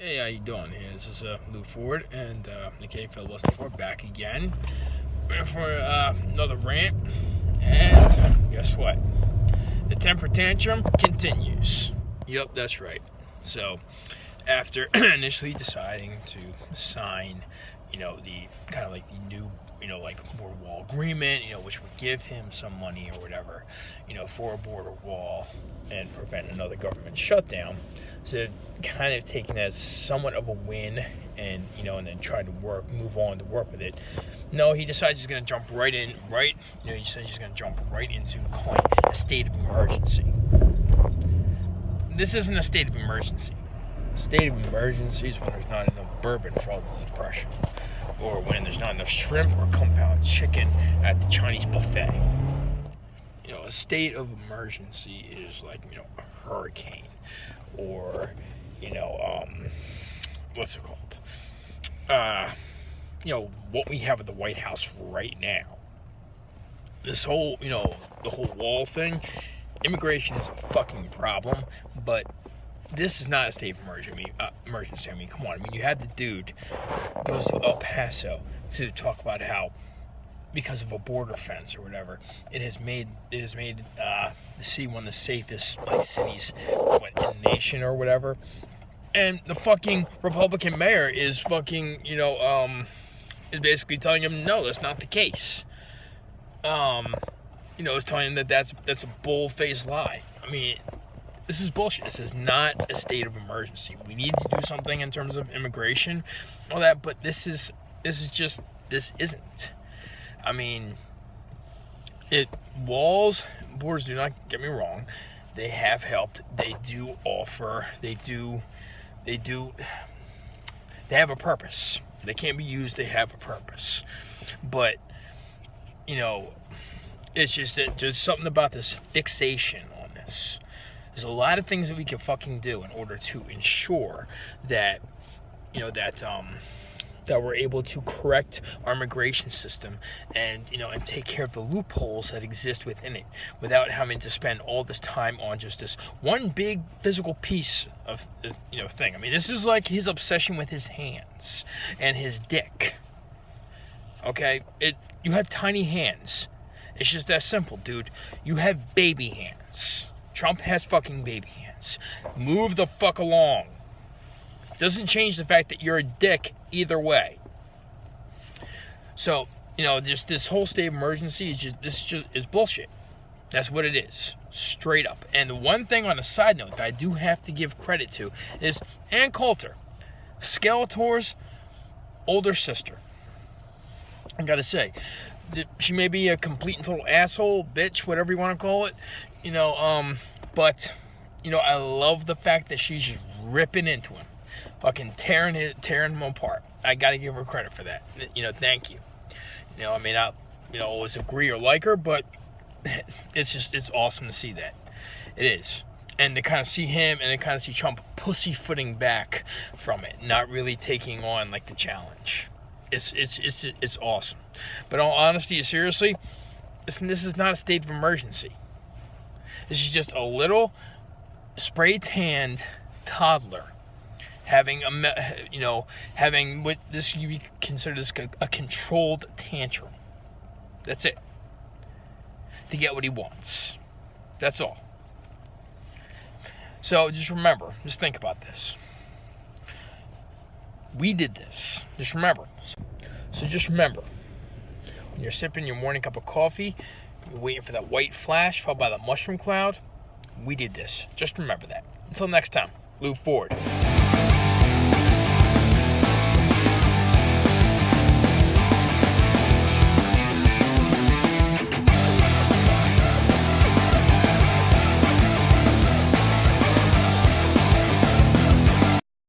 Hey, how you doing? Here, this is Lou Ford and aka Filibuster Ford back again for another rant. And guess what? The temper tantrum continues. Yep, that's right. So, after initially deciding to sign, the kind of like the new, like border wall agreement, which would give him some money or whatever, for a border wall and prevent another government shutdown. So kind of taking that as somewhat of a win and, and then try to move on to work with it. No, he decides he's going to jump right in, he says he's going to jump right into calling a state of emergency. This isn't a state of emergency. A state of emergency is when there's not enough bourbon for all the depression, or when there's not enough shrimp or compound chicken at the Chinese buffet. A state of emergency is like, a hurricane, or, what's it called? What we have at the White House right now. This whole, the whole wall thing, immigration is a fucking problem, but this is not a state of emergency. I mean, come on. you had the dude goes to El Paso to talk about how, because of a border fence or whatever, it has made the city one of the safest cities in the nation or whatever. And the fucking Republican mayor is fucking is basically telling him no, that's not the case. Is telling him that that's a bull-faced lie. I mean, this is bullshit. This is not a state of emergency. We need to do something in terms of immigration, all that, but this isn't. I mean, borders, do not get me wrong, they have helped. They do offer, they have a purpose. They can't be used, they have a purpose. But, it's just that there's something about this fixation on this. There's a lot of things that we can fucking do in order to ensure that, that we're able to correct our immigration system and, and take care of the loopholes that exist within it without having to spend all this time on just this one big physical piece of, thing. I mean, this is like his obsession with his hands and his dick. Okay? You have tiny hands. It's just that simple, dude. You have baby hands. Trump has fucking baby hands. Move the fuck along. Doesn't change the fact that you're a dick either way. So, just this whole state of emergency is bullshit. That's what it is. Straight up. And the one thing on a side note that I do have to give credit to is Ann Coulter, Skeletor's older sister. I gotta say, she may be a complete and total asshole, bitch, whatever you want to call it, but, I love the fact that she's just ripping into him. Fucking tearing him apart. I gotta give her credit for that. Thank you. I may not, always agree or like her, but it's awesome to see that. It is. And to kind of see him and to kind of see Trump pussyfooting back from it, not really taking on like the challenge. It's awesome. But in all honesty, seriously, this is not a state of emergency. This is just a little spray-tanned toddler having what this you consider this a controlled tantrum. That's it. To get what he wants. That's all. So just think about this. We did this. Just remember. So just remember, when you're sipping your morning cup of coffee, you're waiting for that white flash followed by the mushroom cloud, we did this. Just remember that. Until next time, Lou Ford.